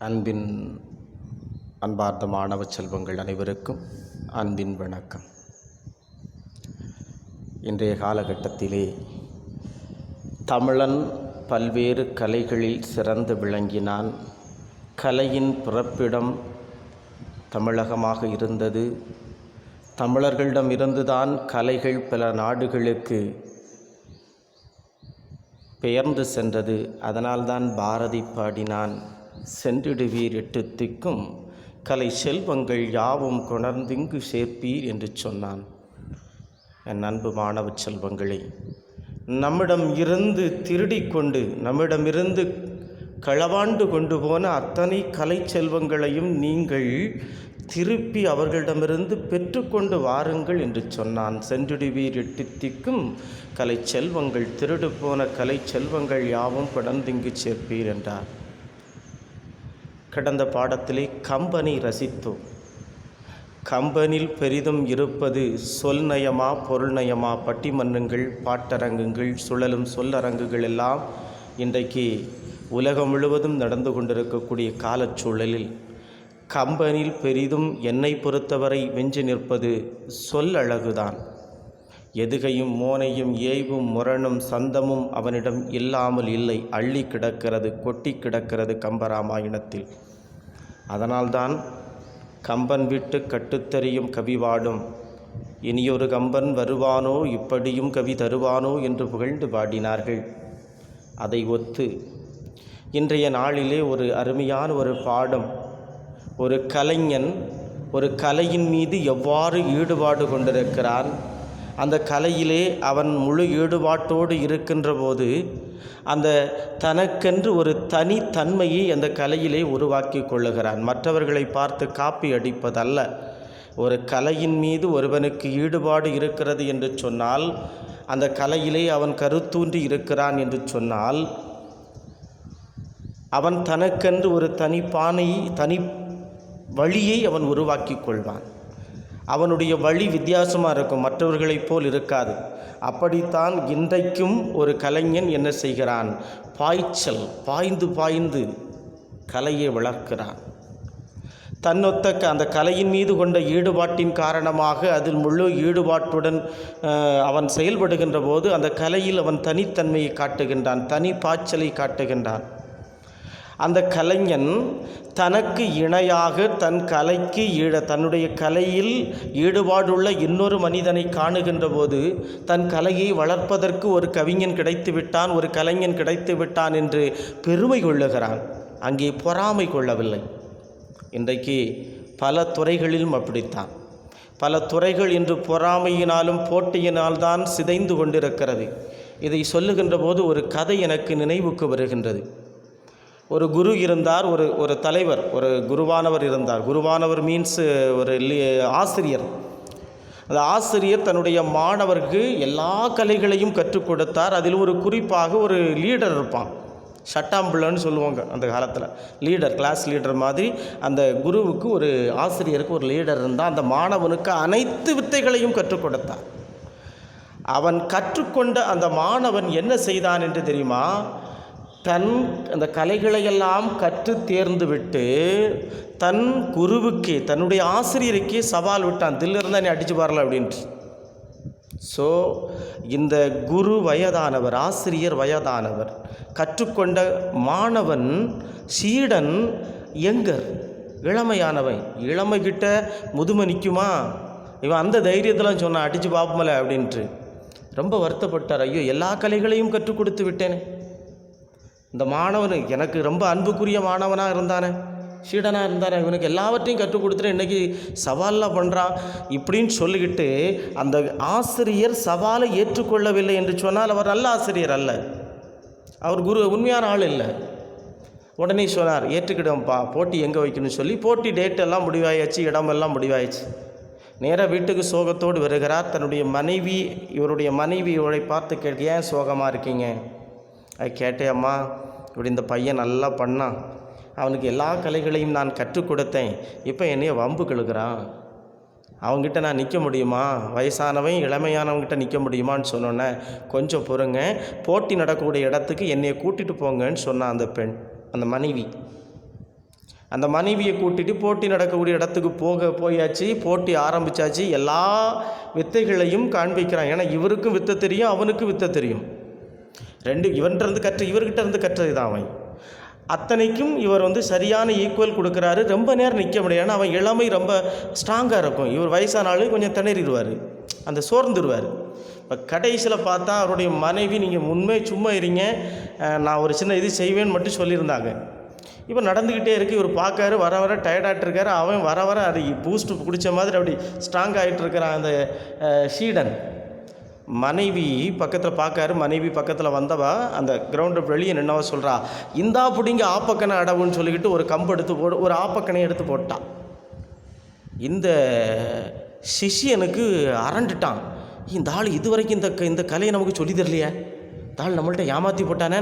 அன்பின் அன்பார்ந்த மாணவ செல்வங்கள் அனைவருக்கும் அன்பின் வணக்கம். இன்றைய காலகட்டத்திலே தமிழன் பல்வேறு கலைகளில் சிறந்து விளங்கினான். கலையின் பிறப்பிடம் தமிழகமாக இருந்தது. தமிழர்களிடம் இருந்துதான் கலைகள் பல நாடுகளுக்கு பெயர்ந்து சென்றது. அதனால்தான் பாரதி பாடினான், சென்றிடுவீர் எட்டு திக்கும் கலை செல்வங்கள் யாவும் கொணர்ந்திங்கு சேர்ப்பீர் என்று சொன்னான். என் அன்பு மாணவ செல்வங்களே, நம்மிடம் இருந்து திருடிக்கொண்டு நம்மிடமிருந்து களவாண்டு கொண்டு போன அத்தனை கலை செல்வங்களையும் நீங்கள் திருப்பி அவர்களிடமிருந்து பெற்றுக்கொண்டு வாருங்கள் என்று சொன்னான். சென்றிடுவீர் எட்டு திக்கும் கலை செல்வங்கள், திருடு போன கலை செல்வங்கள் யாவும் கொணர்ந்திங்கு சேர்ப்பீர் என்றார். கடந்த பாடத்திலே கம்பனை ரசித்தோம். கம்பனில் பெரிதும் இருப்பது சொல் நயமா பொருள் நயமா? பட்டிமன்றங்கள், பாட்டரங்குகள், சுழலும் சொல்லரங்குகள் எல்லாம் இன்றைக்கு உலகம் முழுவதும் நடந்து கொண்டிருக்கக்கூடிய காலச்சூழலில் கம்பனில் பெரிதும் என்னை பொறுத்தவரை வென்று நிற்பது சொல்லழகுதான். எதுகையும் மோனையும் ஏய்வும் முரணும் சந்தமும் அவனிடம் இல்லாமல் இல்லை, அள்ளி கிடக்கிறது, கொட்டி கிடக்கிறது கம்பராமாயணத்தில். அதனால்தான் கம்பன் விட்டு கட்டுத்தறியும் கவிவாடும், இனியொரு கம்பன் வருவானோ இப்படியும் கவி தருவானோ என்று புகழ்ந்து பாடினார்கள். அதை ஒத்து இன்றைய நாளிலே ஒரு அருமையான ஒரு பாடம். ஒரு கலைஞன் ஒரு கலையின் மீது எவ்வாறு ஈடுபாடு கொண்டிருக்கிறான், அந்த கலையிலே அவன் முழு ஈடுபாட்டோடு இருக்கின்ற போது அந்த தனக்கென்று ஒரு தனித்தன்மையை அந்த கலையிலே உருவாக்கி கொள்ளுகிறான். மற்றவர்களை பார்த்து காப்பி அடிப்பதல்ல. ஒரு கலையின் மீது ஒருவனுக்கு ஈடுபாடு இருக்கிறது என்று சொன்னால், அந்த கலையிலே அவன் கருத்தூன்றி இருக்கிறான் என்று சொன்னால், அவன் தனக்கென்று ஒரு தனி வழியை அவன் உருவாக்கி கொள்வான். அவனுடைய வழி வித்தியாசமாக இருக்கும், மற்றவர்களைப் போல் இருக்காது. அப்படித்தான் இன்றைக்கும் ஒரு கலைஞன் என்ன செய்கிறான்? பாய்ந்து பாய்ந்து கலையை வளர்க்கிறான். தன்னொத்த அந்த கலையின் மீது கொண்ட ஈடுபாட்டின் காரணமாக அதில் முழு ஈடுபாட்டுடன் அவன் செயல்படுகின்ற போது அந்த கலையில் அவன் தனித்தன்மையை காட்டுகின்றான், தனி பாய்ச்சலை காட்டுகின்றான். அந்த கலைஞன் தனக்கு இணையாக தன்னுடைய கலையில் ஈடுபாடுள்ள இன்னொரு மனிதனை காணுகின்ற போது தன் கலையை வளர்ப்பதற்கு ஒரு கவிஞன் கிடைத்து விட்டான், ஒரு கலைஞன் கிடைத்து விட்டான் என்று பெருமை கொள்ளுகிறான். அங்கே பொறாமை கொள்ளவில்லை. இன்றைக்கு பல துறைகளிலும் அப்படித்தான். பல துறைகள் இன்று பொறாமையினாலும் போட்டியினால்தான் சிதைந்து கொண்டிருக்கிறது. இதை சொல்லுகின்ற போது ஒரு கதை எனக்கு நினைவுக்கு வருகின்றது. ஒரு குரு இருந்தார், ஒரு தலைவர், ஒரு குருவானவர் இருந்தார். குருவானவர் மீன்ஸ் ஒரு ஆசிரியர். அந்த ஆசிரியர் தன்னுடைய மாணவருக்கு எல்லா கலைகளையும் கற்றுக் கொடுத்தார். அதில் ஒரு குறிப்பாக ஒரு லீடர் இருப்பான், சட்டாம்பிள்ளைன்னு சொல்லுவாங்க அந்த காலத்தில். லீடர், கிளாஸ் லீடர் மாதிரி அந்த குருவுக்கு, ஒரு ஆசிரியருக்கு ஒரு லீடர் இருந்தால் அந்த மாணவனுக்கு அனைத்து வித்தைகளையும் கற்றுக் கொடுத்தார். அவன் கற்றுக்கொண்ட அந்த மாணவன் என்ன செய்தான் என்று தெரியுமா? அந்த கலைகளையெல்லாம் கற்று தேர்ந்து விட்டு தன் குருவுக்கே, தன்னுடைய ஆசிரியருக்கே சவால் விட்டான், தில்லிருந்தா நீ அடித்து பாரல அப்படின்ட்டு. ஸோ இந்த குரு வயதானவர், ஆசிரியர் வயதானவர், கற்றுக்கொண்ட மாணவன் சீடன் யங்கர், இளமையானவன். இளமைக்கிட்ட முதுமை நிற்குமா? இவன் அந்த தைரியத்தில் சொன்னான், அடித்து பார்ப்போமல அப்படின்ட்டு. ரொம்ப வருத்தப்பட்டார். ஐயோ, எல்லா கலைகளையும் கற்றுக் கொடுத்து விட்டேனே. இந்த மாணவனு எனக்கு ரொம்ப அன்புக்குரிய மாணவனாக இருந்தானே, சீடனாக இருந்தானே, இவனுக்கு எல்லாவற்றையும் கற்றுக் கொடுத்துட்டு இன்றைக்கி சவாலாக பண்ணுறான் இப்படின்னு சொல்லிக்கிட்டு அந்த ஆசிரியர் சவாலை ஏற்றுக்கொள்ளவில்லை என்று சொன்னால் அவர் நல்ல ஆசிரியர் அல்ல, அவர் குரு உண்மையான ஆள் இல்லை. உடனே சொன்னார், ஏற்றுக்கிடும்ப்பா, போட்டி எங்கே வைக்கணும்னு சொல்லி போட்டி டேட்டெல்லாம் முடிவாயாச்சு, இடமெல்லாம் முடிவாயிடுச்சு. நேராக வீட்டுக்கு சோகத்தோடு வருகிறார். தன்னுடைய மனைவி, இவருடைய மனைவியோட பார்த்து கேட்க, ஏன் சோகமாக இருக்கீங்க? அது கேட்டேம்மா, இப்படி இந்த பையன் நல்லா பண்ணான், அவனுக்கு எல்லா கலைகளையும் நான் கற்றுக் கொடுத்தேன், இப்போ என்னைய வம்பு கழுகிறான், அவங்ககிட்ட நான் நிற்க முடியுமா? வயசானவன் இளமையானவங்ககிட்ட நிற்க முடியுமான்னு சொன்னோன்னே, கொஞ்சம் பொறுங்க, போட்டி நடக்கக்கூடிய இடத்துக்கு என்னையை கூட்டிகிட்டு போங்கன்னு சொன்னான் அந்த பெண், அந்த மனைவி. அந்த மனைவியை கூட்டிகிட்டு போட்டி நடக்கக்கூடிய இடத்துக்கு போயாச்சு, போட்டி ஆரம்பித்தாச்சு. எல்லா வித்தைகளையும் காண்பிக்கிறான். ஏன்னா இவருக்கும் வித்தை தெரியும், அவனுக்கும் வித்தை தெரியும். இவர்கிட்ட இருந்து கற்றது தான் அவன். அத்தனைக்கும் இவர் சரியான ஈக்குவல் கொடுக்குறாரு. ரொம்ப நேரம் நிற்க முடியாது. ஏன்னா அவன் இளமை ரொம்ப ஸ்ட்ராங்காக இருக்கும். இவர் வயசானாலும் கொஞ்சம் திணறிடுவார், அந்த சோர்ந்துடுவார். இப்போ கடைசியில் பார்த்தா அவருடைய மனைவி, நீங்கள் உண்மை சும்மா இருங்க, நான் ஒரு சின்ன இது செய்வேன்னு மட்டும் சொல்லியிருந்தாங்க. இப்போ நடந்துக்கிட்டே இருக்குது. இவர் பார்க்காரு, வர வர டயர்டாகிட்டு இருக்காரு. அவன் வர வர அது பூஸ்ட்டு குடித்த மாதிரி அப்படி ஸ்ட்ராங் ஆகிட்டு இருக்கிறான் அந்த ஷீடன். மனைவி பக்கத்தில் பார்க்காரு. மனைவி பக்கத்தில் வந்தவா அந்த கிரவுண்டு வெளியே நின்னவா சொல்கிறா, இந்தா பிடிங்க ஆப்பக்கனை அடவுன்னு சொல்லிக்கிட்டு ஒரு கம்பு எடுத்து ஒரு ஆப்பக்கனை எடுத்து போட்டான். இந்த சிஷியனுக்கு அரண்டுட்டான். இந்த ஆள் இது வரைக்கும் இந்த கலையை நமக்கு சொல்லி தரலையே, இந்த ஆள் நம்மள்கிட்ட ஏமாற்றி போட்டானே.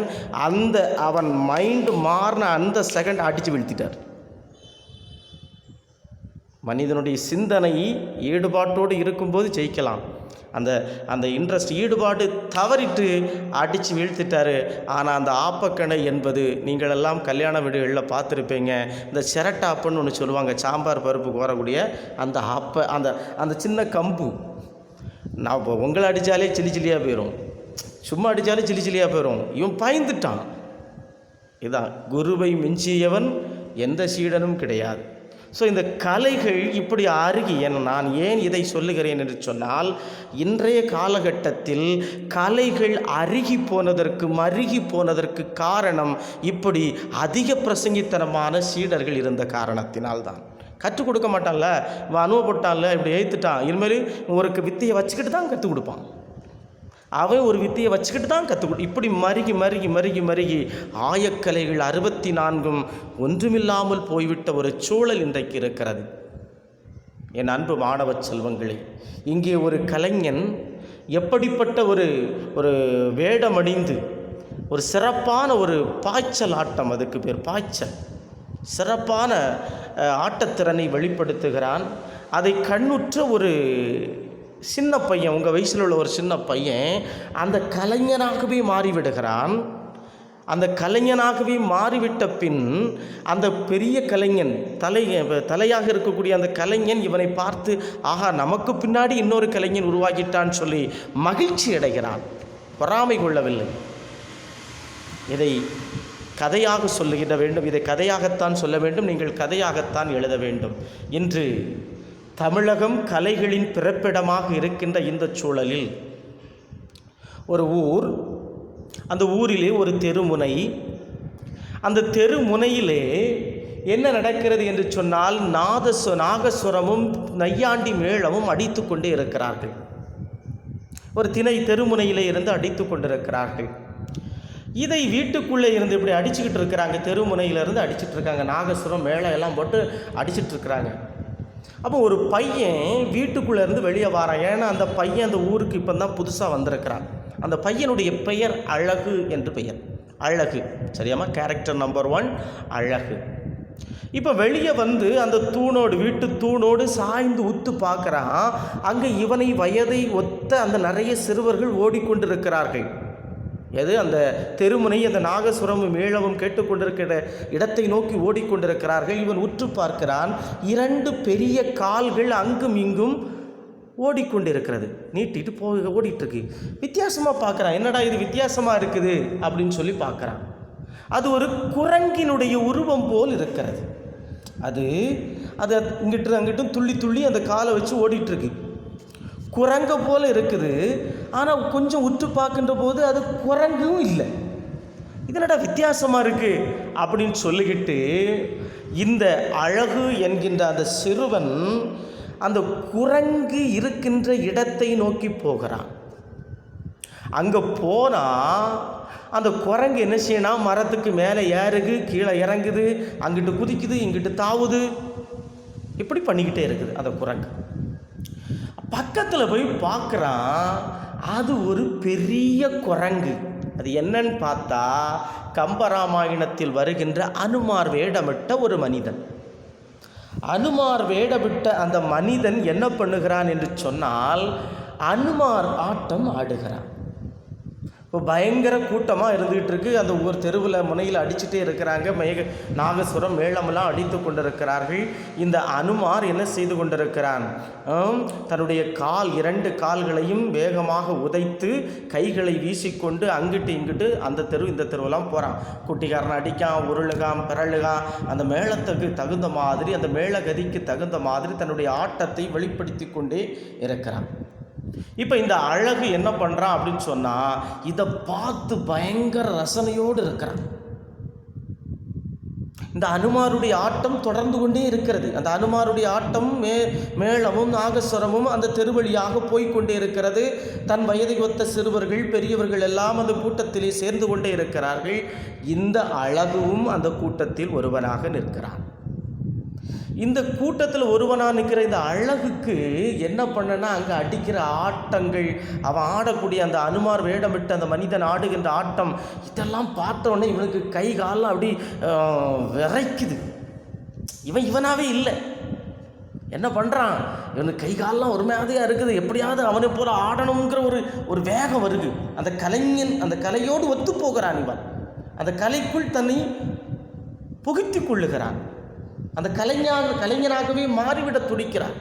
அவன் மைண்டு மாறின அந்த செகண்ட் அடித்து வீழ்த்திட்டார். மனிதனுடைய சிந்தனை ஈடுபாட்டோடு இருக்கும்போது ஜெயிக்கலாம். அந்த இன்ட்ரெஸ்ட் ஈடுபாடு தவறிட்டு அடித்து வீழ்த்திட்டார். ஆனால் அந்த ஆப்பக்கணை என்பது நீங்களெல்லாம் கல்யாண வீடுகளில் பார்த்துருப்பீங்க. இந்த சிரட்டாப்புன்னு ஒன்று சொல்லுவாங்க, சாம்பார் பருப்பு கோரக்கூடிய அந்த அந்த சின்ன கம்பு. நான் இப்போ உங்களை அடித்தாலே சில்லியாக போயிடும், சும்மா அடித்தாலே சில்லியாக போயிடும். இவன் பயந்துட்டான். இதான் குருவை மிஞ்சியவன் எந்த சீடனும் கிடையாது. ஸோ இந்த கலைகள் இப்படி அருகி, நான் ஏன் இதை சொல்லுகிறேன் என்று சொன்னால், இன்றைய காலகட்டத்தில் கலைகள் அருகி போனதற்கு காரணம் இப்படி அதிக பிரசங்கித்தனமான சீடர்கள் இருந்த காரணத்தினால்தான். கற்றுக் கொடுக்க மாட்டான்ல, இவன் அனுபவப்பட்டான்ல, இப்படி ஏற்றுட்டான், இனிமேல் ஒரு வித்தையை வச்சுக்கிட்டு தான் கற்றுக் கொடுப்பான். அவன் ஒரு வித்தையை வச்சுக்கிட்டு தான் இப்படி மருகி ஆயக்கலைகள் 64 ஒன்றுமில்லாமல் போய்விட்ட ஒரு சூழல் இன்றைக்கு இருக்கிறது. என் அன்பு மாணவ செல்வங்களே, இங்கே ஒரு கலைஞன் எப்படிப்பட்ட ஒரு வேடமணிந்து ஒரு சிறப்பான ஒரு பாய்ச்சல் ஆட்டம், அதுக்கு பேர் பாய்ச்சல், சிறப்பான ஆட்டத்திறனை வெளிப்படுத்துகிறான். அதை கண்ணுற்ற ஒரு சின்ன பையன், உங்கள் வயசில் உள்ள ஒரு சின்ன பையன் அந்த கலைஞனாகவே மாறிவிடுகிறான். அந்த கலைஞனாகவே மாறிவிட்ட பின் அந்த பெரிய கலைஞன் தலையாக இருக்கக்கூடிய அந்த கலைஞன் இவனை பார்த்து, ஆஹா நமக்கு பின்னாடி இன்னொரு கலைஞன் உருவாகிட்டான்னு சொல்லி மகிழ்ச்சி அடைகிறான், பொறாமை கொள்ளவில்லை. இதை கதையாக சொல்லுகிற வேண்டும், இதை கதையாகத்தான் சொல்ல வேண்டும், நீங்கள் கதையாகத்தான் எழுத வேண்டும். இன்று தமிழகம் கலைகளின் பிறப்பிடமாக இருக்கின்ற இந்த சூழலில் ஒரு ஊர், அந்த ஊரிலே ஒரு தெருமுனை, அந்த தெருமுனையிலே என்ன நடக்கிறது என்று சொன்னால், நாகஸ்வரமும் நையாண்டி மேளமும் அடித்து கொண்டே இருக்கிறார்கள். ஒரு தெருமுனையிலே இருந்து அடித்து கொண்டிருக்கிறார்கள். இதை வீட்டுக்குள்ளே இருந்து இப்படி அடிச்சுக்கிட்டு இருக்கிறாங்க, தெருமுனையிலேருந்து அடிச்சுட்டு இருக்காங்க, நாகஸ்வரம் மேளம் எல்லாம் போட்டு அடிச்சுட்டு இருக்கிறாங்க. அப்போ ஒரு பையன் வீட்டுக்குள்ளேருந்து வெளியே வரான். ஏன்னா அந்த பையன் அந்த ஊருக்கு இப்போ தான் புதுசாக வந்திருக்கிறான். அந்த பையனுடைய பெயர் அழகு என்று பெயர். அழகு, சரியாமா, கேரக்டர் நம்பர் 1 அழகு. இப்போ வெளியே வந்து அந்த வீட்டு தூணோடு சாய்ந்து உத்து பார்க்குறான். அங்கே இவனை வயதை ஒத்த அந்த நிறைய சிறுவர்கள் ஓடிக்கொண்டிருக்கிறார்கள். அந்த தெருமுனை, அந்த நாகசுரமும் மேளமும் கேட்டுக்கொண்டிருக்கிற இடத்தை நோக்கி ஓடிக்கொண்டிருக்கிறார்கள். இவன் உற்று பார்க்கிறான். 2 பெரிய கால்கள் அங்கும் இங்கும் ஓடிக்கொண்டிருக்கிறது, நீட்டிட்டு ஓடிட்டுருக்கு. வித்தியாசமாக பார்க்குறான், என்னடா இது வித்தியாசமாக இருக்குது அப்படின்னு சொல்லி பார்க்குறான். அது ஒரு குரங்கினுடைய உருவம் போல் இருக்கிறது. அது இங்கிட்டு அங்கிட்டும் துள்ளி அந்த காலை வச்சு ஓடிட்டுருக்கு. குரங்க போல் இருக்குது. ஆனால் கொஞ்சம் உற்று பார்க்கின்ற போது அது குரங்கும் இல்லை. இதனடா வித்தியாசமாக இருக்குது அப்படின்னு சொல்லிக்கிட்டு இந்த அழகு என்கின்ற அந்த சிறுவன் அந்த குரங்கு இருக்கின்ற இடத்தை நோக்கி போகிறான். அங்கே போனால் அந்த குரங்கு என்ன செய்யணும், மரத்துக்கு மேலே ஏறுது, கீழே இறங்குது, அங்கிட்டு குதிக்குது, இங்கிட்டு தாவுது, இப்படி பண்ணிக்கிட்டே இருக்குது அந்த குரங்கு. பக்கத்தில் போய் பார்க்குறான், அது ஒரு பெரிய குரங்கு. அது என்னன்னு பார்த்தா கம்பராமாயணத்தில் வருகின்ற அனுமார் வேடமிட்ட ஒரு மனிதன். அனுமார் வேடமிட்ட அந்த மனிதன் என்ன பண்ணுகிறான் என்று சொன்னால், அனுமார் ஆட்டம் ஆடுகிறான். இப்போ பயங்கர கூட்டமாக இருந்துகிட்டு இருக்கு. அந்த ஒவ்வொரு தெருவில் முனையில் அடிச்சுட்டே இருக்கிறாங்க. நாகஸ்வரம் மேளமெல்லாம் அடித்து கொண்டிருக்கிறார்கள். இந்த அனுமார் என்ன செய்து கொண்டிருக்கிறான்? தன்னுடைய இரண்டு கால்களையும் வேகமாக உதைத்து கைகளை வீசிக்கொண்டு அங்கிட்டு இங்கிட்டு அந்த தெரு இந்த தெருவெல்லாம் போகிறான். குட்டிக்காரன் அடிக்கான், உருளுகான், பிறழுகான். அந்த மேளத்துக்கு தகுந்த மாதிரி, அந்த மேளகதிக்கு தகுந்த மாதிரி தன்னுடைய ஆட்டத்தை வெளிப்படுத்தி கொண்டே இருக்கிறான். இப்போ இந்த அழகு என்ன பண்ணுறான் அப்படின்னு சொன்னால், இதை பார்த்து பயங்கர ரசனையோடு இருக்கிறான். இந்த அனுமாருடைய ஆட்டம் தொடர்ந்து கொண்டே இருக்கிறது. அந்த அனுமாருடைய ஆட்டம் மேளமும் நாகஸ்வரமும் அந்த தெருவழியாக போய்கொண்டே இருக்கிறது. தன் வயதை ஒத்த சிறுவர்கள் பெரியவர்கள் எல்லாம் அந்த கூட்டத்திலே சேர்ந்து கொண்டே இருக்கிறார்கள். இந்த அழகும் அந்த கூட்டத்தில் ஒருவனாக நிற்கிறான். இந்த கூட்டத்தில் ஒருவனாக நிற்கிற இந்த அழகுக்கு என்ன பண்ணனா, அங்கே அடிக்கிற ஆட்டங்கள், அவன் ஆடக்கூடிய அந்த அனுமார் வேடமிட்டு அந்த மனிதன் ஆடுகின்ற ஆட்டம், இதெல்லாம் பார்த்தோன்னே இவனுக்கு கை காலம் அப்படி விரைக்குது. இவனாவே இல்லை. என்ன பண்ணுறான்? இவனுக்கு கை காலெலாம் ஒரு மாதிரியாக இருக்குது. எப்படியாவது அவனை போல ஆடணுங்கிற ஒரு வேகம் வருது. அந்த கலையோடு ஒத்து போகிறான். இவன் அந்த கலைக்குள் தன்னை புகுத்தி கொள்ளுகிறான். அந்த கலைஞனாகவே மாறிவிட துடிக்கிறான்.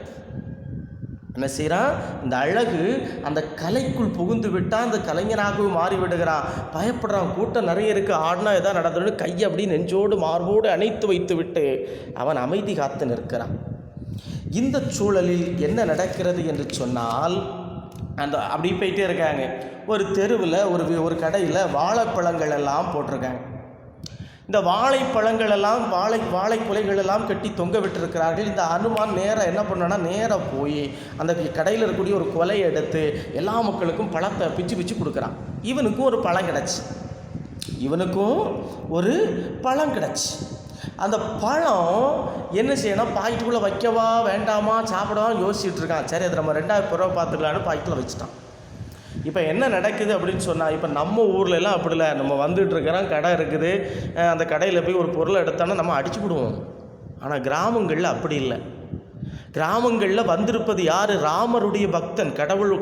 என்ன செய்கிறான்? இந்த அழகு அந்த கலைக்குள் புகுந்து விட்டால் அந்த கலைஞனாகவே மாறிவிடுகிறான். பயப்படுறான். கூட்டம் நிறைய இருக்குது, ஆடினா எதாவது நடந்தோன்னு கையை அப்படி நெஞ்சோடு மார்போடு அணைத்து வைத்து விட்டு அவன் அமைதி காத்து நிற்கிறான். இந்த சூழலில் என்ன நடக்கிறது என்று சொன்னால், அப்படி போயிட்டே இருக்காங்க. ஒரு தெருவில் ஒரு கடையில் வாழைப்பழங்கள் எல்லாம் போட்டிருக்காங்க. இந்த வாழைப்பழங்கள் எல்லாம் வாழை குலைகள் எல்லாம் கட்டி தொங்க விட்டுருக்கிறார்கள். இந்த அனுமான் நேராக என்ன பண்ணனா, நேராக போய் அந்த கடையில் இருக்கக்கூடிய ஒரு கொலையை எடுத்து எல்லா மக்களுக்கும் பழத்தை பிச்சு கொடுக்குறான். இவனுக்கும் ஒரு பழம் கிடச்சி அந்த பழம் என்ன செய்யணும், பாக்கெட்டுக்குள்ளே வைக்கவா வேண்டாமா சாப்பிடவா யோசிச்சுட்டு இருக்கான். சரி, அதை நம்ம 2000 ரூபா பார்த்துக்கலான்னு பாக்கெட்டில் வச்சுட்டான். இப்போ என்ன நடக்குது அப்படின்னு சொன்னால், இப்போ நம்ம ஊர்லெலாம் அப்படி இல்லை. நம்ம வந்துட்டு இருக்கிறோம், கடை இருக்குது, அந்த கடையில் போய் ஒரு பொருளை எடுத்தோன்னா நம்ம அடிச்சுவிடுவோம். ஆனால் கிராமங்களில் அப்படி இல்லை. கிராமங்களில் வந்திருப்பது யார்? ராமருடைய பக்தன்,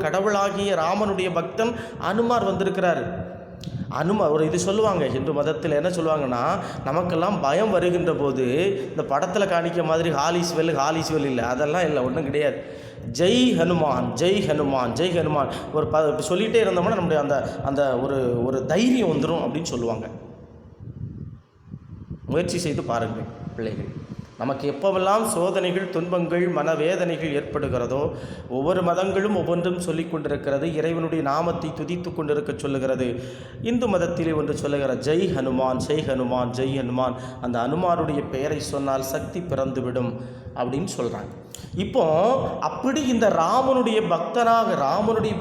கடவுளாகிய ராமனுடைய பக்தன் அனுமார் வந்திருக்கிறாரு. ஒரு இது சொல்லுவாங்க, இந்து மதத்தில் என்ன சொல்லுவாங்கன்னா, நமக்கெல்லாம் பயம் வருகின்ற போது இந்த படத்தில் காணிக்க மாதிரி ஹாலிஸ்வெல் இல்லை, அதெல்லாம் இல்லை, ஒன்றும் கிடையாது. ஜெய் ஹனுமான், ஜெய் ஹனுமான், ஜெய் ஹனுமான் இப்படி சொல்லிகிட்டே இருந்தோம்னா நம்முடைய அந்த ஒரு தைரியம் வந்துடும் அப்படின்னு சொல்லுவாங்க. முயற்சி செய்து பாருங்கள் பிள்ளைகள். நமக்கு எப்போவெல்லாம் சோதனைகள், துன்பங்கள், மனவேதனைகள் ஏற்படுகிறதோ, ஒவ்வொரு மதங்களும் ஒவ்வொன்றும் சொல்லி கொண்டிருக்கிறது. இறைவனுடைய நாமத்தை துதித்து கொண்டிருக்க சொல்லுகிறது. இந்து மதத்திலே ஒன்று சொல்லுகிற ஜெய் ஹனுமான், ஜெய் ஹனுமான், ஜெய் ஹனுமான். அந்த அனுமாருடைய பெயரை சொன்னால் சக்தி பிறந்துவிடும் அப்படின்னு சொல்கிறாங்க. இப்போ அப்படி இந்த ராமனுடைய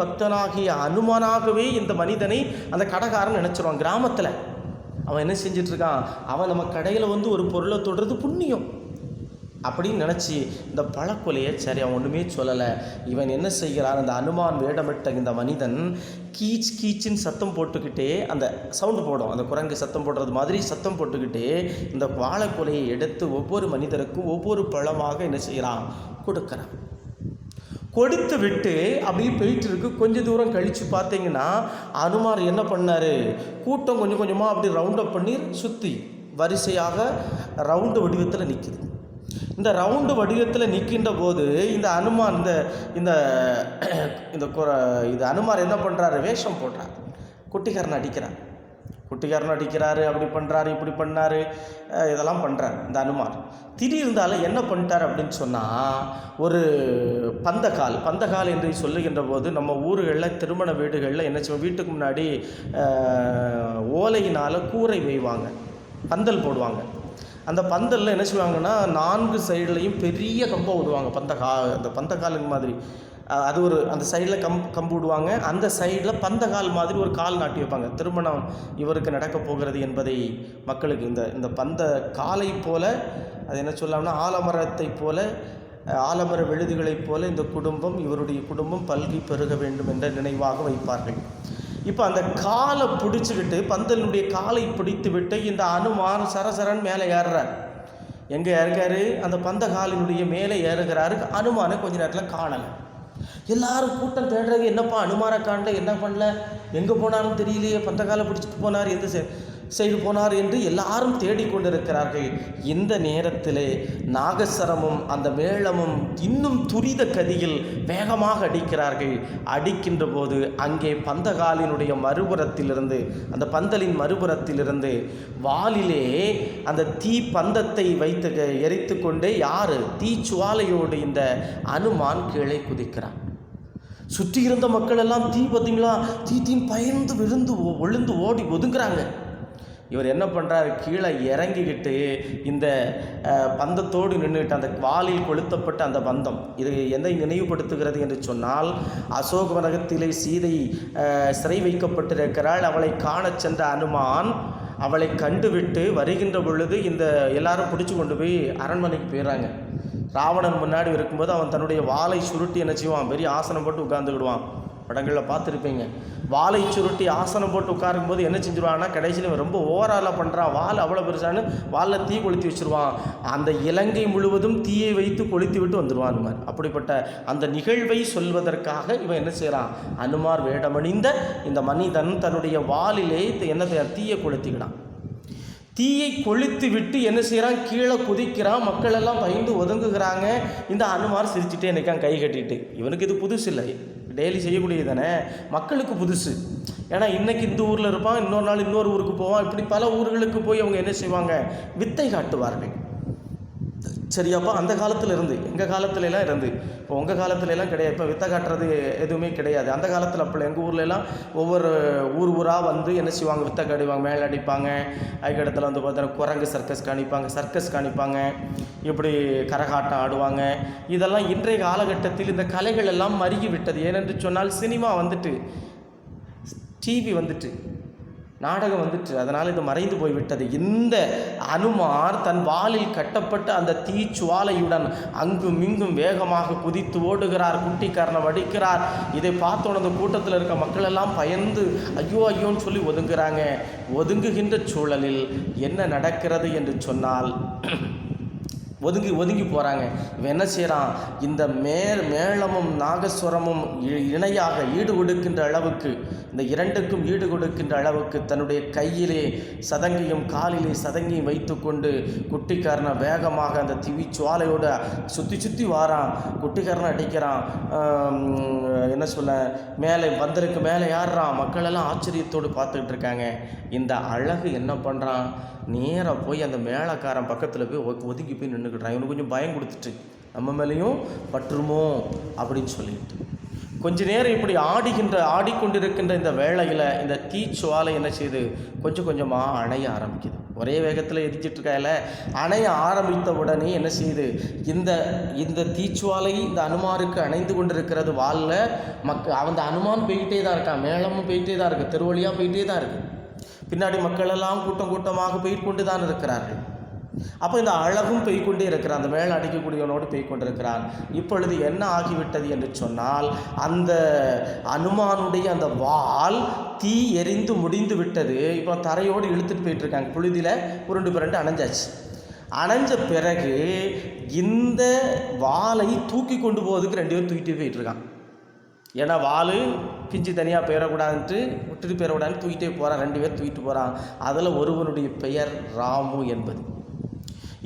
பக்தனாகிய அனுமானாகவே இந்த மனிதனை அந்த கடைக்காரன் நினச்சிருவான். கிராமத்தில் அவன் என்ன செஞ்சிட்ருக்கான், அவன் நம்ம கடையில் வந்து ஒரு பொருளை தொடுறது புண்ணியம் அப்படின்னு நினச்சி இந்த பழக்கொலையை சரி அவன் ஒன்றுமே சொல்லலை. இவன் என்ன செய்கிறான், அந்த அனுமான் வேடமிட்ட இந்த மனிதன் கீச்சுன்னு சத்தம் போட்டுக்கிட்டே, அந்த சவுண்டு போடும், அந்த குரங்கு சத்தம் போடுறது மாதிரி சத்தம் போட்டுக்கிட்டே இந்த வாழைக்கொலையை எடுத்து ஒவ்வொரு மனிதருக்கும் ஒவ்வொரு பழமாக என்ன செய்கிறான், கொடுக்குறான். கொடுத்து விட்டு அப்படியே போயிட்டு இருக்கு. கொஞ்சம் தூரம் கழித்து பார்த்தீங்கன்னா அனுமார் என்ன பண்ணார், கூட்டம் கொஞ்சம் கொஞ்சமாக அப்படி ரவுண்டப் பண்ணி சுற்றி வரிசையாக ரவுண்டு வடிவத்தில் நிற்கிது. இந்த ரவுண்டு வடிவத்தில் நிற்கின்ற போது இந்த அனுமார் இந்த அனுமார் என்ன பண்ணுறாரு, வேஷம் போடுறார், குட்டிக்காரன் அடிக்கிறாரு, அப்படி பண்ணுறாரு, இப்படி பண்ணார், இதெல்லாம் பண்ணுறார் இந்த அனுமார். திடீர்ந்தாலும் என்ன பண்ணிட்டார் அப்படின்னு சொன்னால், ஒரு பந்தக்கால் என்று சொல்லுகின்ற போது நம்ம ஊர்களில் திருமண வீடுகளில் என்ன செய்வோம், வீட்டுக்கு முன்னாடி ஓலையினால் கூரை வைவாங்க, பந்தல் போடுவாங்க. அந்த பந்தலில் என்ன செய்வாங்கன்னா 4 சைட்லையும் பெரிய கம்பை விடுவாங்க. அந்த பந்தக்காலுங்க மாதிரி அது அந்த சைடில் கம்பு விடுவாங்க. அந்த சைடில் பந்தக்கால் மாதிரி ஒரு கால் நாட்டி வைப்பாங்க. திருமணம் இவருக்கு நடக்கப் போகிறது என்பதை மக்களுக்கு இந்த பந்த காலை போல, அது என்ன சொல்லலாம்னா ஆலமரத்தை போல, ஆலமர விழுதுகளைப் போல இந்த குடும்பம், இவருடைய குடும்பம் பல்கி பெருக வேண்டும் என்ற நினைவாக வைப்பார்கள். இப்போ அந்த காலை பிடிச்சிக்கிட்டு, பந்தலுடைய காலை பிடித்து விட்டு இந்த அனுமான் சரசரன் மேலே ஏறுறார். எங்கே ஏறுறாரு, அந்த பந்தகாலினுடைய மேலே ஏறுகிறாரு. அனுமானை கொஞ்ச நேரத்தில் காணலை. எல்லாரும் கூட்டம் தேடுறது, என்னப்பா அனுமாரை காணல, என்ன பண்ணல, எங்கே போனாலும் தெரியலையே, பந்தக்காலை பிடிச்சிட்டு போனார், எந்த செய்து போனார் என்று எல்லாரும் தேடிக்கொண்டிருக்கிறார்கள். இந்த நேரத்திலே நாகசரமும் அந்த மேளமும் இன்னும் துரித கதியில் வேகமாக அடிக்கிறார்கள். அடிக்கின்ற போது அங்கே பந்தகாலினுடைய மறுபுறத்திலிருந்து, அந்த பந்தலின் மறுபுறத்திலிருந்து வாலிலே அந்த தீ பந்தத்தை வைத்து எரித்து கொண்டே யார், தீச்சுவாலையோடு இந்த அனுமான் கீழே குதிக்கிறான். சுற்றி இருந்த மக்கள் எல்லாம் தீ பார்த்தீங்களா, தீன்னு பயந்து விழுந்து ஓடி ஒதுங்குறாங்க. இவர் என்ன பண்ணுறாரு, கீழே இறங்கிக்கிட்டு இந்த பந்தத்தோடு நின்றுட்டு, அந்த வாலில் கொளுத்தப்பட்ட அந்த பந்தம் இது எதை நினைவுபடுத்துகிறது என்று சொன்னால், அசோகவனகத்திலே சீதை சிறை வைக்கப்பட்டிருக்கிறாள். அவளை காணச் சென்ற அனுமான் அவளை கண்டுவிட்டு வருகின்ற பொழுது இந்த எல்லாரும் பிடிச்சி கொண்டு போய் அரண்மனைக்கு போயிடுறாங்க. ராவணன் முன்னாடி இருக்கும்போது அவன் தன்னுடைய வாளை சுருட்டி என்ன செய்வான், பெரிய ஆசனம் போட்டு உட்கார்ந்துக்கிடுவான். படங்களில் பார்த்துருப்பீங்க. வாளை சுருட்டி ஆசனம் போட்டு உட்காரும்போது என்ன செஞ்சுருவான்னா, கடைசியில் ரொம்ப ஓவராலாக பண்ணுறான், வால் அவ்வளோ பெருசான்னு வாலில் தீ கொளுத்தி வச்சுருவான். அந்த இலங்கை முழுவதும் தீயை வைத்து கொளுத்தி விட்டு வந்துடுவான் அனுமார். அப்படிப்பட்ட அந்த நிகழ்வை சொல்வதற்காக இவன் என்ன செய்கிறான், அனுமார் வேடமணிந்த இந்த மனிதன் தன்னுடைய வாலிலே என்ன தீயை கொளுத்திக்கிடான். தீயை கொளுத்து விட்டு என்ன செய்கிறான், கீழே குதிக்கிறான். மக்கள் எல்லாம் பயந்து ஒதுங்குகிறாங்க. இந்த அனுமார் சிரிச்சுட்டே நிற்கான் கை கட்டிட்டு. இவனுக்கு இது புதுசு இல்லை, டெய்லி செய்யக்கூடியது தானே, மக்களுக்கு புதுசு. ஏன்னா இன்றைக்கி இந்த ஊரில் இருப்பான், இன்னொரு நாள் இன்னொரு ஊருக்கு போவான். இப்படி பல ஊர்களுக்கு போய் அவங்க என்ன செய்வாங்க, வித்தை காட்டுவார்கள். சரியாப்பா, அந்த காலத்தில் இருந்து, எங்கள் காலத்துலலாம் இருந்து, இப்போ உங்கள் காலத்துலலாம் கிடையாது. இப்போ வித்தை காட்டுறது எதுவுமே கிடையாது. அந்த காலத்தில் அப்போ எங்கள் ஊர்லலாம் ஒவ்வொரு ஊராக வந்து என்ன செய்வாங்க, வித்தை காட்டுவாங்க, மேலே அடிப்பாங்க. அதுக்கடத்தில் வந்து பார்த்தீங்கன்னா குரங்கு சர்க்கஸ் காணிப்பாங்க, இப்படி கரகாட்டம் ஆடுவாங்க. இதெல்லாம் இன்றைய காலகட்டத்தில் இந்த கலைகள் எல்லாம் மருகி விட்டது. ஏனென்று சொன்னால் சினிமா வந்துட்டு, டிவி வந்துட்டு, நாடகம் வந்துட்டு, அதனால் இது மறைந்து போய்விட்டது. இந்த அனுமார் தன் வாலில் கட்டப்பட்ட அந்த தீச்சுவாலையுடன் அங்கும் இங்கும் வேகமாக குதித்து ஓடுகிறார், குட்டிக்காரனை வடிக்கிறார். இதை பார்த்தோன்னு அந்த கூட்டத்தில் இருக்க மக்கள் எல்லாம் பயந்து ஐயோ ஐயோன்னு சொல்லி ஒதுங்குறாங்க. ஒதுங்குகின்ற சூழலில் என்ன நடக்கிறது என்று சொன்னால், ஒதுங்கி போகிறாங்க. இவன் என்ன செய்கிறான், இந்த மேளமும் நாகஸ்வரமும் இணையாக ஈடு கொடுக்கின்ற அளவுக்கு, இந்த இரண்டுக்கும் ஈடு கொடுக்கின்ற அளவுக்கு தன்னுடைய கையிலே சதங்கியும் காலிலே சதங்கியும் வைத்து கொண்டு குட்டிக்காரனை வேகமாக அந்த திவிச்சுவாலையோடு சுற்றி வாரான். குட்டிக்காரனை அடிக்கிறான். என்ன சொல்ல, மேலே வந்தருக்கு மேலே ஏறுறான். மக்களெல்லாம் ஆச்சரியத்தோடு பார்த்துக்கிட்டு இருக்காங்க. இந்த அழகு என்ன பண்ணுறான், நேராக போய் அந்த மேளக்காரன் பக்கத்தில் போய் ஒதுங்கி போய் நின்றுக்கிட்டான். இவனுக்கு கொஞ்சம் பயம் கொடுத்துட்டு, நம்ம மேலேயும் பற்றுமோ அப்படின்னு சொல்லிட்டு கொஞ்ச நேரம் இப்படி ஆடிக்கொண்டிருக்கின்ற இந்த வேளையில் இந்த தீச்சுவாலை என்ன செய்யுது, கொஞ்சம் கொஞ்சமாக அணைய ஆரம்பிக்குது. ஒரே வேகத்தில் எரிச்சிட்ருக்காயில அணைய ஆரம்பித்த உடனே என்ன செய்யுது, இந்த தீச்சுவாலை இந்த அனுமாருக்கு அணைந்து கொண்டிருக்கிறது. வாலில் அந்த அனுமான் போய்கிட்டே தான் இருக்கான், மேளமும் போய்கிட்டே தான் இருக்குது, தெருவழியாக போய்கிட்டே தான் இருக்குது. பின்னாடி மக்கள் எல்லாம் கூட்டமாக போய்கொண்டு தான் இருக்கிறார்கள். அப்போ இந்த அழகும் பெய்கொண்டே இருக்கிறான், அந்த மேலே அடிக்கக்கூடியவனோடு பெய்கொண்டிருக்கிறான். இப்பொழுது என்ன ஆகிவிட்டது என்று சொன்னால், அந்த அனுமானுடைய அந்த வால் தீ எரிந்து முடிந்து விட்டது. இப்போ தரையோடு இழுத்துட்டு போயிட்டுருக்காங்க. புழுதியில் உருண்டு அணைஞ்சாச்சு. அணைஞ்ச பிறகு இந்த வாளை தூக்கி கொண்டு போவதுக்கு 2 பேர் தூக்கிட்டு போயிட்டுருக்கான். ஏன்னா வாள் பிஞ்சு தனியாக போயிடக்கூடாதுன்ட்டு விட்டுட்டு போயிடக்கூடாதுன்னு தூக்கிட்டே போகிறான். 2 பேர் தூக்கிட்டு போகிறான். அதில் ஒருவனுடைய பெயர் ராமு என்பது.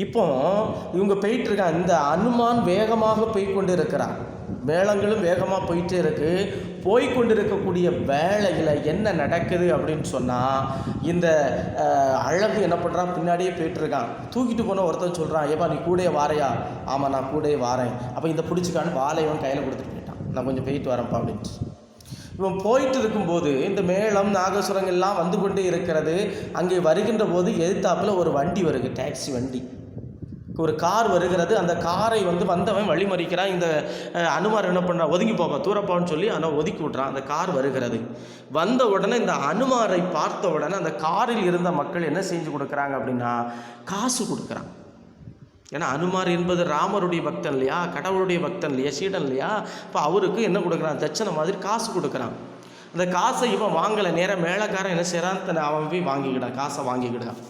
இப்போ இவங்க போயிட்டுருக்காங்க. இந்த அனுமான் வேகமாக போய்கொண்டு இருக்கிறான், மேளங்களும் வேகமாக போயிட்டே இருக்கு. போய்கொண்டிருக்கக்கூடிய வேளையில் என்ன நடக்குது அப்படின்னு சொன்னால், இந்த அழகு என்ன பண்ணுறான், பின்னாடியே போயிட்டுருக்கான். தூக்கிட்டு போன ஒருத்தன் சொல்கிறான், ஏப்பா நீ கூடயே வாரையா? ஆமாம் நான் கூடயே வாரேன். அப்போ இந்த பிடிச்சிக்கான்னு வாழை இவன் கையில் கொடுத்துட்டு போயிட்டான். நான் கொஞ்சம் போயிட்டு வரேன்ப்பா அப்படின்ட்டு. இவன் போயிட்டு இருக்கும்போது இந்த மேளம் நாகசுரங்கள்லாம் வந்து கொண்டே இருக்கிறது. அங்கே வருகின்ற போது எதிர்த்தாப்பில் ஒரு வண்டி வருது, டாக்ஸி வண்டி, ஒரு கார் வருகிறது. அந்த காரை வந்தவன் வழிமறிக்கிறான். இந்த அனுமார் என்ன பண்ணுறான், ஒதுங்கி போப்பா தூரப்பான்னு சொல்லி ஆனால் ஒதுக்கி விட்றான். அந்த கார் வருகிறது. வந்த உடனே இந்த அனுமாரை பார்த்த உடனே அந்த காரில் இருந்த மக்கள் என்ன செஞ்சு கொடுக்குறாங்க அப்படின்னா, காசு கொடுக்குறான். ஏன்னா அனுமார் என்பது ராமருடைய பக்தன் இல்லையா, கடவுளுடைய பக்தன் இல்லையா, சீடன் இல்லையா. இப்போ அவருக்கு என்ன கொடுக்குறான், தட்சணை மாதிரி காசு கொடுக்குறான். அந்த காசை இவன் வாங்கலை. நேராக மேளக்காரன் என்ன செய்கிறான், அவன் போய் வாங்கிக்கிடான், காசை வாங்கிக்கிடான்.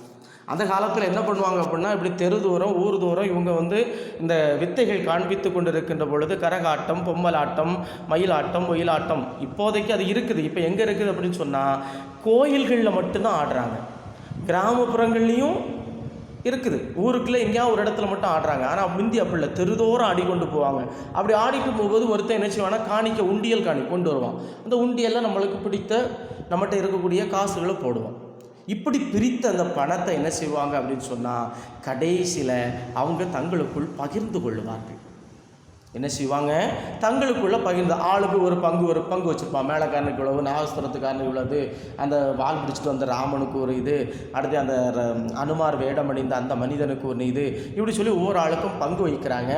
அந்த காலத்தில் என்ன பண்ணுவாங்க அப்படின்னா, இப்படி தெரு தூரம் ஊர் தூரம் இவங்க இந்த வித்தைகள் காண்பித்து கொண்டு இருக்கின்ற பொழுது கரகாட்டம், பொம்மலாட்டம், மயிலாட்டம், ஒயிலாட்டம் இப்போதைக்கு அது இருக்குது. இப்போ எங்கே இருக்குது அப்படின்னு சொன்னால் கோயில்களில் மட்டும்தான் ஆடுறாங்க. கிராமப்புறங்கள்லேயும் இருக்குது, ஊருக்குள்ளே எங்கேயாவது ஒரு இடத்துல மட்டும் ஆடுறாங்க. ஆனால் முந்தி அப்படி இல்லை, தெருதோறும் ஆடிக்கொண்டு போவாங்க. அப்படி ஆடிட்டு போகும்போது ஒருத்தன் என்ன செய்வானா, காணிக்க உண்டியல் கொண்டு வருவான். அந்த உண்டியலில் நம்மளுக்கு பிடித்த நம்மகிட்ட இருக்கக்கூடிய காசுகளை போடுவோம். இப்படி பிரித்த அந்த பணத்தை என்ன செய்வாங்க அப்படின்னு சொன்னால் கடைசியில் அவங்க தங்களுக்குள் பகிர்ந்து கொள்ளுவார்கள். என்ன செய்வாங்க, தங்களுக்குள்ளே பகிர்ந்து ஆளுக்கு ஒரு பங்கு வச்சுருப்பான். மேலக்காரனுக்கு இவ்வளவு, நாகஸ்வரத்துக்காரனுக்கு இவ்வளவு, அந்த வால் பிடிச்சிட்டு வந்த ராமனுக்கு ஒரு இது, அடுத்து அந்த அனுமார் வேடம் அணிந்த அந்த மனிதனுக்கு ஒரு இது, இப்படி சொல்லி ஒவ்வொரு ஆளுக்கும் பங்கு வைக்கிறாங்க.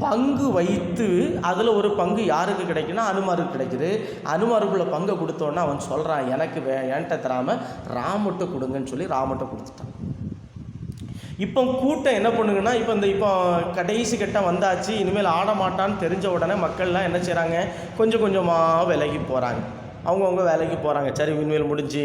பங்கு வைத்து அதில் ஒரு பங்கு யாருக்கு கிடைக்குன்னா அனுமாருக்கு கிடைக்குது. அனுமாருக்குள்ள பங்கை கொடுத்தோன்னா அவன் சொல்கிறான், எனக்கு என்கிட்ட தராமல் ராமட்ட கொடுங்கன்னு சொல்லி ராமட்ட கொடுத்துட்டான். இப்போ கூட்டம் என்ன பண்ணுங்கன்னா, இப்போ கடைசி கட்டம் வந்தாச்சு, இனிமேல் ஆட மாட்டான்னு தெரிஞ்ச உடனே மக்கள்லாம் என்ன செய்கிறாங்க, கொஞ்சம் கொஞ்சமாக விலகி போகிறாங்க. அவங்கவுங்க வேலைக்கு போகிறாங்க. சரி, இனிமேல் முடிஞ்சு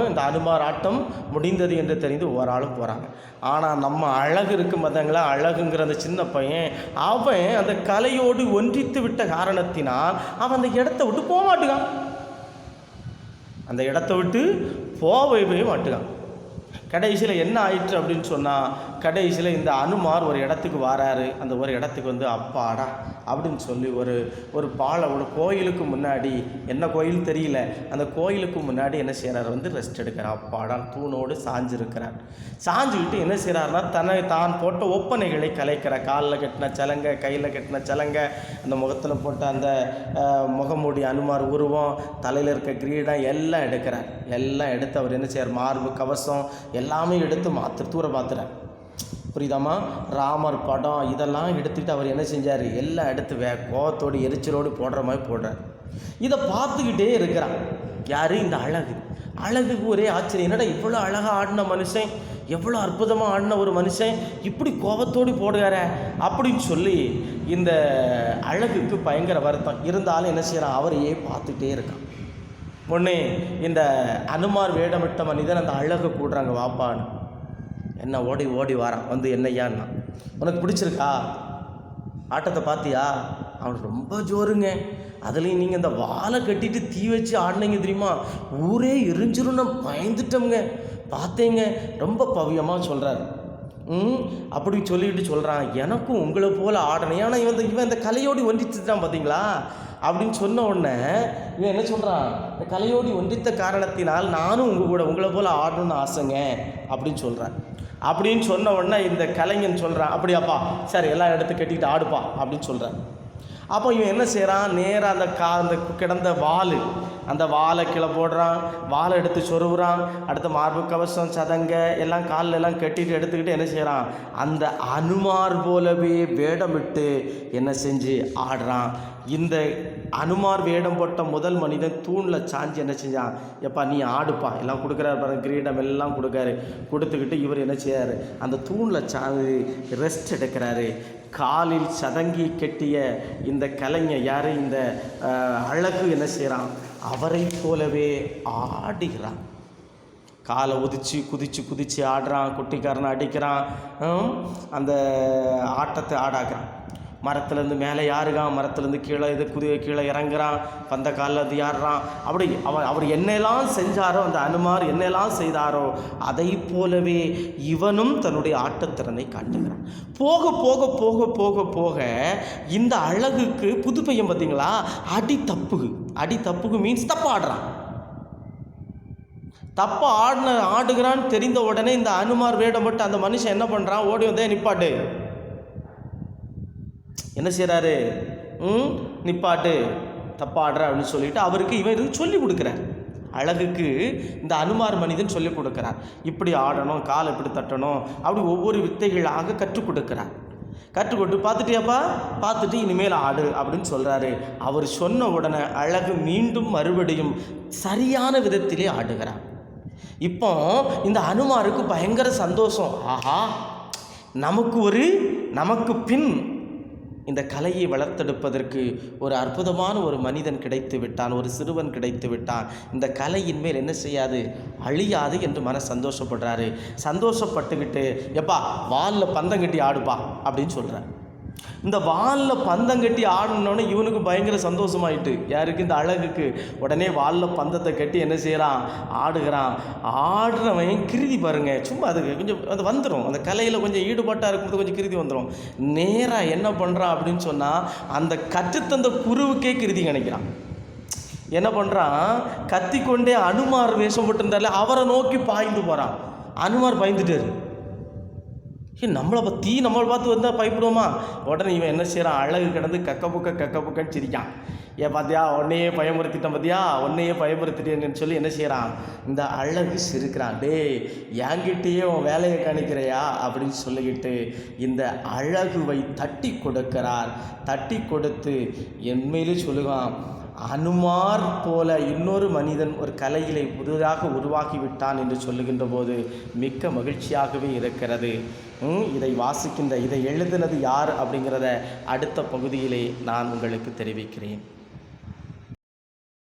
இந்த அனுமார் ஆட்டம் முடிந்தது என்று தெரிந்து ஒவ்வொரு ஆளும் போகிறாங்க. ஆனால் நம்ம அழகு இருக்கும் பார்த்தீங்களா, அழகுங்கிற அந்த சின்ன பையன், அவன் அந்த கலையோடு ஒன்றித்து விட்ட காரணத்தினால் அவன் அந்த இடத்த விட்டு போக மாட்டுக்கான். அந்த இடத்த விட்டு போகவே மாட்டுக்கான். கடைசியில் என்ன ஆயிற்று அப்படின்னு சொன்னால், கடைசியில் இந்த அனுமார் ஒரு இடத்துக்கு வராரு. அந்த ஒரு இடத்துக்கு அப்பாடா அப்படின்னு சொல்லி ஒரு கோயிலுக்கு முன்னாடி, என்ன கோயில் தெரியல, அந்த கோயிலுக்கு முன்னாடி என்ன செய்கிறார், ரெஸ்ட் எடுக்கிறார். அப்பாடான் தூணோடு சாஞ்சிருக்கிறார். சாஞ்சுக்கிட்டு என்ன செய்கிறாருன்னா, தான் போட்ட ஒப்பனைகளை கலைக்கிறார். காலில் கட்டின சலங்கை, கையில் கட்டின சலங்கை, அந்த முகத்தில் போட்ட அந்த முகமூடி அனுமார் உருவம், தலையில் இருக்க கிரீடம் எல்லாம் எடுக்கிறார். எல்லாம் எடுத்து அவர் என்ன செய்கிறார், மார்பு கவசம் எல்லாமே எடுத்து தூர மாத்துறார். புரியுதாமா? ராமர் படம் இதெல்லாம் எடுத்துக்கிட்டு அவர் என்ன செஞ்சார், எல்லாம் எடுத்து கோவத்தோடு எரிச்சலோடு போடுற மாதிரி போடுறார். இதை பார்த்துக்கிட்டே இருக்கிறான் யார், இந்த அழகுக்கு ஒரே ஆச்சரியம். என்னடா இவ்வளோ அழகாக ஆடின மனுஷன், எவ்வளோ அற்புதமாக ஆடின ஒரு மனுஷன் இப்படி கோபத்தோடு போடுகிறார அப்படின்னு சொல்லி இந்த அழகுக்கு பயங்கர வருத்தம். இருந்தாலும் என்ன செய்யறான், அவரையே பார்த்துட்டே இருக்கான். ஒன்று இந்த அனுமார் வேடமிட்ட மனிதன் அந்த அழகை கூடுறாங்க, வாப்பான்னு. என்ன ஓடி வாரான், என்னையான்னா உனக்கு பிடிச்சிருக்கா, ஆட்டத்தை பார்த்தியா? அவனுக்கு ரொம்ப ஜோருங்க. அதுலேயும் நீங்கள் இந்த வாழை கட்டிட்டு தீ வச்சு ஆடினீங்க தெரியுமா, ஊரே எரிஞ்சிரும், பயந்துட்டோங்க, பார்த்தேங்க, ரொம்ப பவியமாக சொல்கிறார். அப்படி சொல்லிட்டு சொல்கிறான், எனக்கும் உங்களை போல் ஆடணும். ஏன்னா இவன் இந்த கலையோடு ஒன்றிச்சுட்டான் பார்த்தீங்களா அப்படின்னு சொன்ன உடனே இவன் என்ன சொல்கிறான், இந்த கலையோடு ஒன்றித்த காரணத்தினால் நானும் உங்களை போல் ஆடணும்னு ஆசைங்க அப்படின்னு சொல்கிறேன். அப்படின்னு சொன்ன உடனே இந்த கலைஞன் சொல்கிறான், அப்படியாப்பா சரி எல்லாம் எடுத்து கட்டிக்கிட்டு ஆடுப்பா அப்படின்னு சொல்கிறான். அப்போ இவன் என்ன செய்கிறான், நேராக அந்த கிடந்த அந்த வாழை கீழே போடுறான், வாழை எடுத்து சொருவுறான். அடுத்த மார்பு கவசம் சதங்க எல்லாம் காலில் எல்லாம் கட்டிட்டு எடுத்துக்கிட்டு என்ன செய்கிறான், அந்த அனுமார் போலவே வேடமிட்டு என்ன செஞ்சு ஆடுறான். இந்த அனுமார் வேடம் போட்ட முதல் மனிதன் தூணில் சாஞ்சி என்ன செஞ்சான், எப்பா நீ ஆடுப்பா எல்லாம் கொடுக்குறாரு பாருங்க, கிரீடம் எல்லாம் கொடுத்துக்கிட்டு இவர் என்ன செய்யார், அந்த தூணில் சாஞ்சி ரெஸ்ட் எடுக்கிறாரு. காலில் சதங்கி கட்டிய இந்த கலைஞர் யார், இந்த அழகு என்ன செய்கிறான், அவரை போலவே ஆடுகிறான். காலை குதிச்சு ஆடுறான், குட்டிக்காரனை அடிக்கிறான், அந்த ஆட்டத்தை ஆடாக்குறான். மரத்துலேருந்து மேலே யாருகான், மரத்துலேருந்து கீழே இறங்குறான், பந்த காலில் அது யாடுறான். அப்படி அவர் என்னெல்லாம் செஞ்சாரோ, அந்த அனுமார் என்னெல்லாம் செய்தாரோ அதை போலவே இவனும் தன்னுடைய ஆட்டத்திறனை காட்டுகிறான். போக போக போக போக போக இந்த அழகுக்கு புது பையன் பார்த்தீங்களா, அடி தப்புகு மீன்ஸ் தப்பாக ஆடுறான். தப்பாக ஆடுகிறான்னு தெரிந்த உடனே இந்த அனுமார் வேடம் போட்டு அந்த மனுஷன் என்ன பண்ணுறான், ஓடி வந்தே நிப்பாட்டு, என்ன செய்கிறாரு, நிப்பாட்டு தப்பாடுற அப்படின்னு சொல்லிட்டு அவருக்கு இவன் சொல்லி கொடுக்குறார். அழகுக்கு இந்த அனுமார் மனிதன் சொல்லிக் கொடுக்குறார், இப்படி ஆடணும், காலை இப்படி தட்டணும், அப்படி ஒவ்வொரு வித்தைகளாக கற்றுக் கொடுக்குறார். கற்றுக்கொண்டு பார்த்துட்டியாப்பா, பார்த்துட்டு இனிமேல் ஆடு அப்படின்னு சொல்கிறாரு. அவர் சொன்ன உடனே அழகு மீண்டும் மறுபடியும் சரியான விதத்திலே ஆடுகிறார். இப்போ இந்த அனுமாருக்கு பயங்கர சந்தோஷம். ஆஹா, நமக்கு பின் இந்த கலையை வளர்த்தெடுப்பதற்கு ஒரு அற்புதமான ஒரு மனிதன் கிடைத்து விட்டான், ஒரு சிறுவன் கிடைத்து விட்டான். இந்த கலையின் மேல் என்ன செய்யாது, அழியாது என்று மன சந்தோஷப்படுறாரு. சந்தோஷப்பட்டுக்கிட்டு எப்பா வாலில் பந்தம் கட்டி ஆடுப்பா அப்படின்னு சொல்கிறார். இந்த வாலில் பந்தம் கட்டி ஆடினோடனே இவனுக்கு பயங்கர சந்தோஷமாயிட்டு. யாருக்கு? இந்த அழகுக்கு. உடனே வாலில் பந்தத்தை கட்டி என்ன செய்கிறான், ஆடுகிறான். ஆடுறவன் கிருதி பாருங்க, சும்மா அதுக்கு கொஞ்சம் அது வந்துடும், அந்த கலையில் கொஞ்சம் ஈடுபாட்டாக இருக்கும்போது கொஞ்சம் கிருதி வந்துடும். நேராக என்ன பண்ணுறான் அப்படின்னு சொன்னால், அந்த கற்றுத்தந்த குருவுக்கே கிருதி கணிக்கிறான். என்ன பண்ணுறான், கத்திக்கொண்டே அனுமார் வேஷம் போட்டிருந்தால அவரை நோக்கி பாய்ந்து போகிறான். அனுமார் பயந்துட்டாரு. நம்மளை பார்த்து வந்தால் பயப்படுவோமா? உடனே இவன் என்ன செய்கிறான், அழகு கிடந்து கக்கப்புக்கன்னு சிரிக்கான். ஏன் பார்த்தியா, உன்னையே பயமுறுத்திட்டேன், பார்த்தியா உன்னையே பயமுறுத்திட்டேன்னு சொல்லி என்ன செய்கிறான், இந்த அழகு சிரிக்கிறான். என்கிட்டயே உன் வேலையை காணிக்கிறையா அப்படின்னு சொல்லிக்கிட்டு இந்த அழகுவை தட்டி கொடுக்கிறார். தட்டி கொடுத்து என்மையிலே சொல்லுவான், அனுமார் போல இன்னொரு மனிதன் ஒரு கலையிலே புதிதாக உருவாகிவிட்டான் என்று சொல்லுகின்ற போது மிக்க மகிழ்ச்சியாகவே இருக்கிறது. இதை வாசிக்கின்ற, இதை எழுதினது யார் அப்படிங்கிறத அடுத்த பகுதியிலே நான் உங்களுக்கு தெரிவிக்கிறேன்.